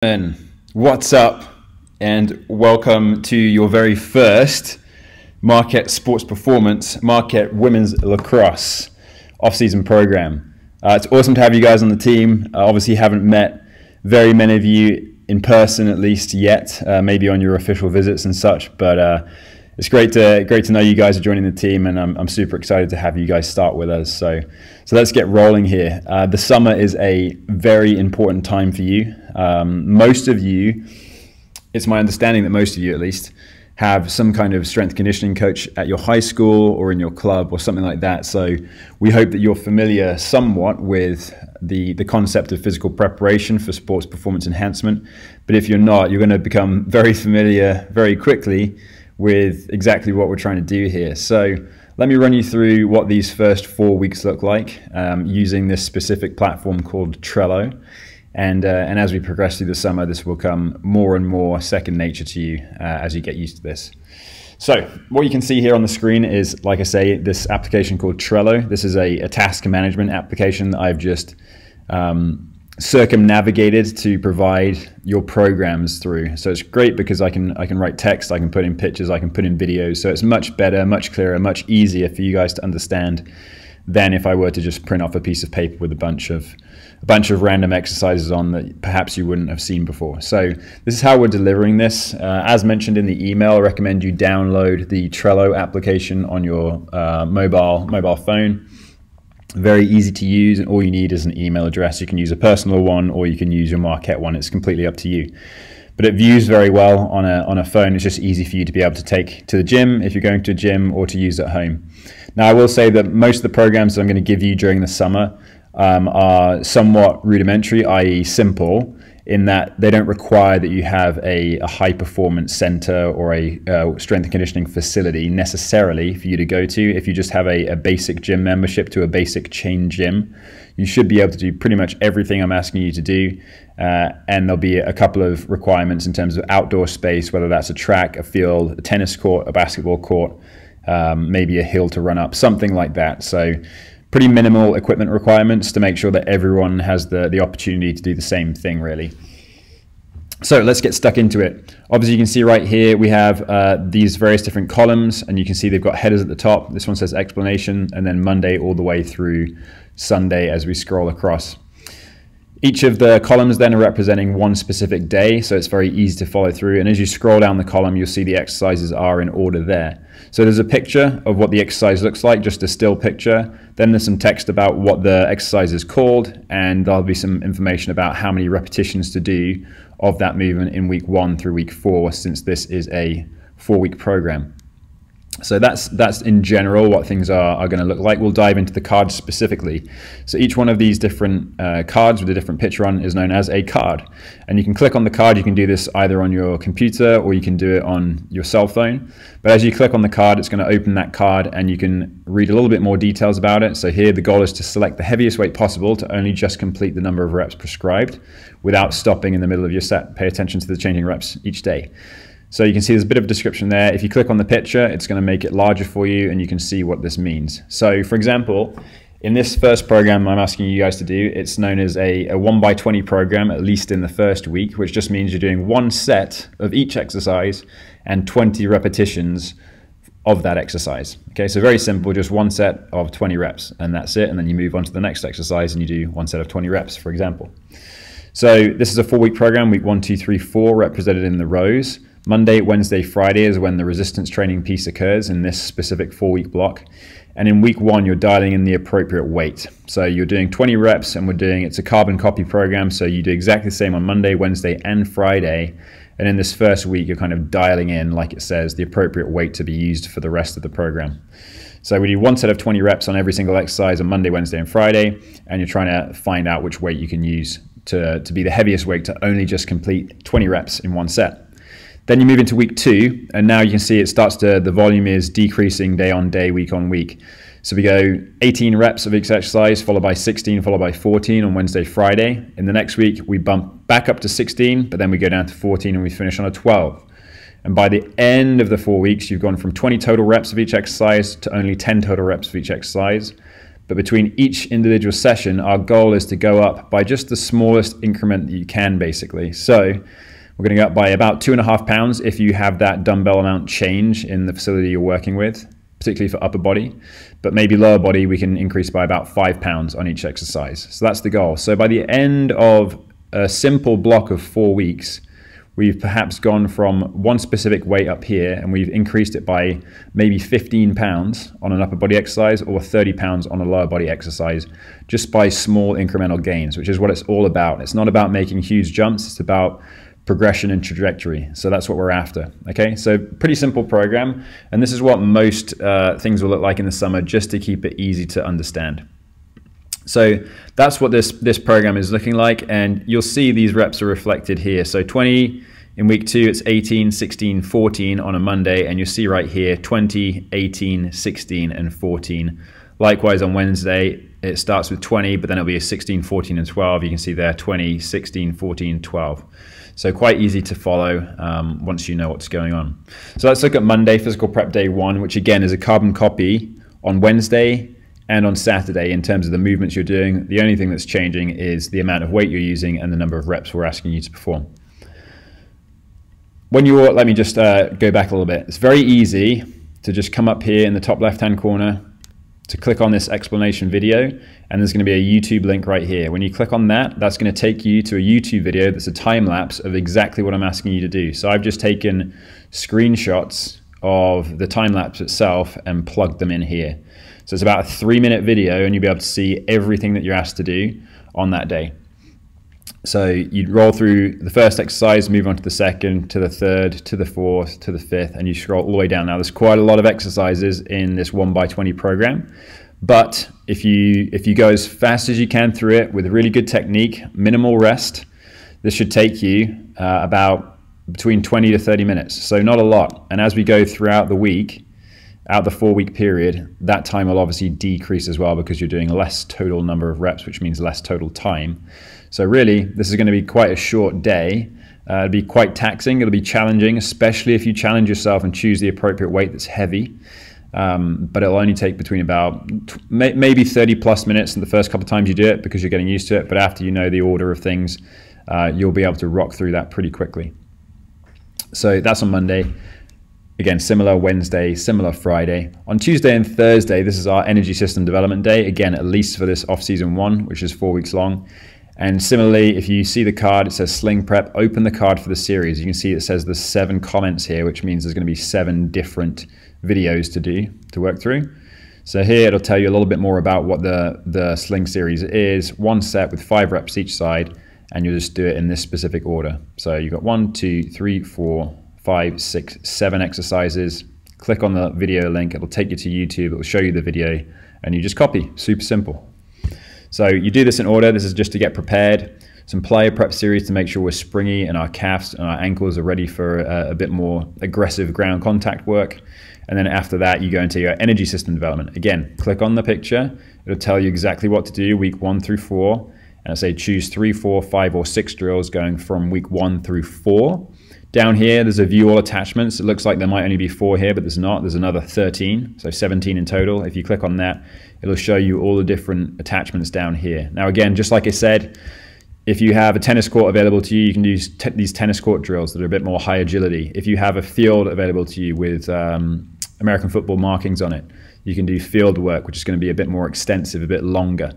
And what's up, and welcome to your very first Marquette Sports Performance Marquette Women's Lacrosse off-season program. It's awesome to have you guys on the team. Obviously haven't met very many of you in person, at least yet, maybe on your official visits and such, but it's great to know you guys are joining the team, and I'm super excited to have you guys start with us. So let's get rolling here. The summer is a very important time for you. Most of you, it's my understanding that most of you at least, have some kind of strength conditioning coach at your high school or in your club or something like that. So we hope that you're familiar somewhat with the concept of physical preparation for sports performance enhancement. But if you're not, you're going to become very familiar very quickly with exactly what we're trying to do here. So let me run you through what these first 4 weeks look like using this specific platform called Trello. And as we progress through the summer, this will come more and more second nature to you as you get used to this. So what you can see here on the screen is, like I say, this application called Trello. This is a task management application that I've just circumnavigated to provide your programs through. So it's great because I can write text, I can put in pictures, I can put in videos. So it's much better, much clearer, much easier for you guys to understand than if I were to just print off a piece of paper with a bunch of random exercises on that perhaps you wouldn't have seen before. So this is how we're delivering this. As mentioned in the email, I recommend you download the Trello application on your mobile phone. Very easy to use, and all you need is an email address. You can use a personal one or you can use your Marquette one. It's completely up to you. But it views very well on a phone. It's just easy for you to be able to take to the gym if you're going to a gym, or to use at home. Now, I will say that most of the programs that I'm going to give you during the summer are somewhat rudimentary, i.e. simple, in that they don't require that you have a high performance center or a strength and conditioning facility necessarily for you to go to. If you just have a basic gym membership to a basic chain gym, you should be able to do pretty much everything I'm asking you to do. And there'll be a couple of requirements in terms of outdoor space, whether that's a track, a field, a tennis court, a basketball court, maybe a hill to run up, something like that. So pretty minimal equipment requirements to make sure that everyone has the opportunity to do the same thing, really. So let's get stuck into it. Obviously, you can see right here we have these various different columns, and you can see they've got headers at the top. This one says explanation, and then Monday all the way through Sunday as we scroll across. Each of the columns then are representing one specific day, so it's very easy to follow through. And as you scroll down the column, you'll see the exercises are in order there. So there's a picture of what the exercise looks like, just a still picture. Then there's some text about what the exercise is called, and there'll be some information about how many repetitions to do of that movement in week 1 through week 4, since this is a 4-week program. So that's in general what things are going to look like. We'll dive into the cards specifically. So each one of these different cards with a different picture on is known as a card. And you can click on the card. You can do this either on your computer or you can do it on your cell phone. But as you click on the card, it's going to open that card and you can read a little bit more details about it. So here the goal is to select the heaviest weight possible to only just complete the number of reps prescribed without stopping in the middle of your set. Pay attention to the changing reps each day. So you can see there's a bit of a description there. If you click on the picture, it's going to make it larger for you and you can see what this means. So for example, in this first program I'm asking you guys to do, it's known as a 1x20 program, at least in the first week, which just means you're doing one set of each exercise and 20 repetitions of that exercise. Okay, so very simple, just one set of 20 reps and that's it. And then you move on to the next exercise and you do one set of 20 reps, for example. So this is a 4-week program, week 1, 2, 3, 4, represented in the rows. Monday, Wednesday, Friday is when the resistance training piece occurs in this specific 4-week block. And in week 1, you're dialing in the appropriate weight. So you're doing 20 reps and it's a carbon copy program. So you do exactly the same on Monday, Wednesday, and Friday. And in this first week, you're kind of dialing in, like it says, the appropriate weight to be used for the rest of the program. So we do one set of 20 reps on every single exercise on Monday, Wednesday, and Friday. And you're trying to find out which weight you can use to be the heaviest weight to only just complete 20 reps in one set. Then you move into week 2, and now you can see the volume is decreasing day on day, week on week. So we go 18 reps of each exercise, followed by 16, followed by 14 on Wednesday, Friday. In the next week, we bump back up to 16, but then we go down to 14 and we finish on a 12. And by the end of the 4 weeks, you've gone from 20 total reps of each exercise to only 10 total reps of each exercise. But between each individual session, our goal is to go up by just the smallest increment that you can, basically. So we're going to go up by about 2.5 pounds if you have that dumbbell amount change in the facility you're working with, particularly for upper body. But maybe lower body, we can increase by about 5 pounds on each exercise. So that's the goal. So by the end of a simple block of 4 weeks, we've perhaps gone from one specific weight up here and we've increased it by maybe 15 pounds on an upper body exercise or 30 pounds on a lower body exercise, just by small incremental gains, which is what it's all about. It's not about making huge jumps, it's about progression and trajectory. So that's what we're after. Okay, so pretty simple program. And this is what most things will look like in the summer, just to keep it easy to understand. So that's what this program is looking like, and you'll see these reps are reflected here. So 20 in week 2, it's 18, 16, 14 on a Monday, and you'll see right here 20, 18, 16, and 14. Likewise on Wednesday, it starts with 20, but then it'll be a 16, 14, and 12. You can see there 20, 16, 14, 12. So quite easy to follow once you know what's going on. So let's look at Monday, physical prep day 1, which again is a carbon copy on Wednesday and on Saturday in terms of the movements you're doing. The only thing that's changing is the amount of weight you're using and the number of reps we're asking you to perform. Let me just go back a little bit. It's very easy to just come up here in the top left-hand corner to click on this explanation video, and there's going to be a YouTube link right here. When you click on that, that's going to take you to a YouTube video that's a time lapse of exactly what I'm asking you to do. So I've just taken screenshots of the time lapse itself and plugged them in here. So it's about a 3-minute video, and you'll be able to see everything that you're asked to do on that day. So you roll through the first exercise, move on to the second, to the third, to the fourth, to the fifth, and you scroll all the way down. Now there's quite a lot of exercises in this 1x20 program, but if you go as fast as you can through it with really good technique, minimal rest, this should take you about between 20 to 30 minutes. So not a lot. And as we go throughout the week, out the 4-week period, that time will obviously decrease as well because you're doing less total number of reps, which means less total time. So really, this is going to be quite a short day. It'll be quite taxing. It'll be challenging, especially if you challenge yourself and choose the appropriate weight that's heavy. But it'll only take between about maybe 30 plus minutes in the first couple of times you do it because you're getting used to it. But after you know the order of things, you'll be able to rock through that pretty quickly. So that's on Monday. Again, similar Wednesday, similar Friday. On Tuesday and Thursday, this is our energy system development day. Again, at least for this off-season 1, which is 4 weeks long. And similarly, if you see the card, it says Sling Prep, open the card for the series. You can see it says there's 7 comments here, which means there's going to be 7 different videos to work through. So here it'll tell you a little bit more about what the Sling series is. 1 set with 5 reps each side, and you'll just do it in this specific order. So you've got 1, 2, 3, 4, 5, 6, 7 exercises. Click on the video link, it'll take you to YouTube, it'll show you the video, and you just copy. Super simple. So you do this in order. This is just to get prepared. Some plyo prep series to make sure we're springy and our calves and our ankles are ready for a bit more aggressive ground contact work. And then after that, you go into your energy system development. Again, click on the picture. It'll tell you exactly what to do week 1 through 4. And it'll say choose 3, 4, 5, or 6 drills going from week 1 through 4. Down here, there's a view all attachments. It looks like there might only be 4 here, but there's not. There's another 13, so 17 in total. If you click on that, it'll show you all the different attachments down here. Now again, just like I said, if you have a tennis court available to you, you can use these tennis court drills that are a bit more high agility. If you have a field available to you with American football markings on it, you can do field work, which is going to be a bit more extensive, a bit longer.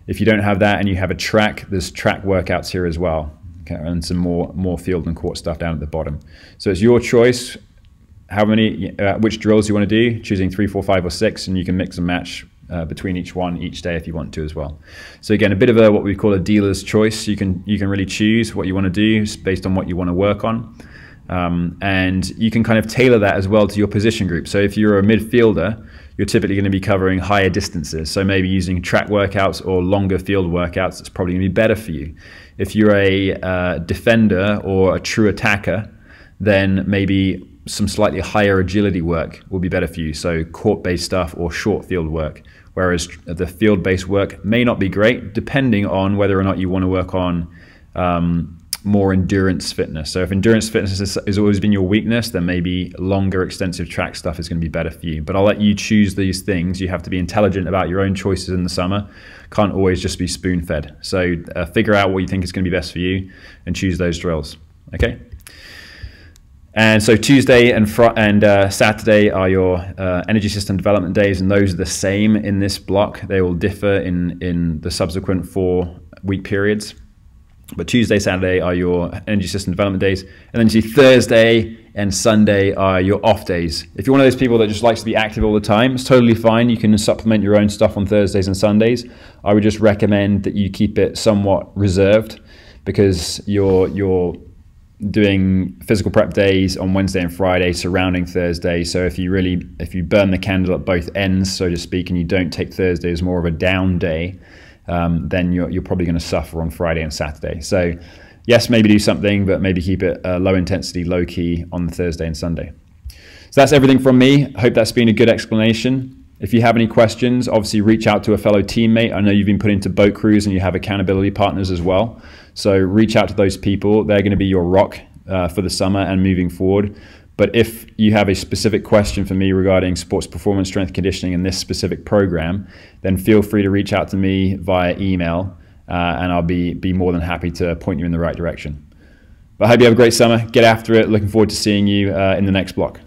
If you don't have that and you have a track, there's track workouts here as well. Okay, and some more field and court stuff down at the bottom. So it's your choice which drills you want to do, choosing 3, 4, 5, or 6, and you can mix and match between each one each day if you want to as well. So again, a bit of what we call a dealer's choice. You can really choose what you want to do based on what you want to work on, and you can kind of tailor that as well to your position group. So if you're a midfielder, you're typically going to be covering higher distances. So maybe using track workouts or longer field workouts, it's probably going to be better for you. If you're a defender or a true attacker, then maybe some slightly higher agility work will be better for you. So court-based stuff or short field work, whereas the field-based work may not be great depending on whether or not you want to work on more endurance fitness. So if endurance fitness has always been your weakness, then maybe longer extensive track stuff is going to be better for you. But I'll let you choose these things. You have to be intelligent about your own choices in the summer. Can't always just be spoon fed. So figure out what you think is going to be best for you and choose those drills. Okay. And so Tuesday and Saturday are your energy system development days, and those are the same in this block. They will differ in the subsequent 4-week periods. But Tuesday, Saturday are your energy system development days. And then you see Thursday and Sunday are your off days. If you're one of those people that just likes to be active all the time, it's totally fine. You can supplement your own stuff on Thursdays and Sundays. I would just recommend that you keep it somewhat reserved, because you're doing physical prep days on Wednesday and Friday surrounding Thursday. So if you burn the candle at both ends, so to speak, and you don't take Thursday as more of a down day, then you're probably going to suffer on Friday and Saturday. So yes, maybe do something, but maybe keep it low intensity, low key on the Thursday and Sunday. So that's everything from me. I hope that's been a good explanation. If you have any questions, obviously reach out to a fellow teammate. I know you've been put into boat crews and you have accountability partners as well. So reach out to those people. They're going to be your rock for the summer and moving forward. But if you have a specific question for me regarding sports performance, strength conditioning, and this specific program, then feel free to reach out to me via email, and I'll be more than happy to point you in the right direction. But I hope you have a great summer. Get after it. Looking forward to seeing you in the next block.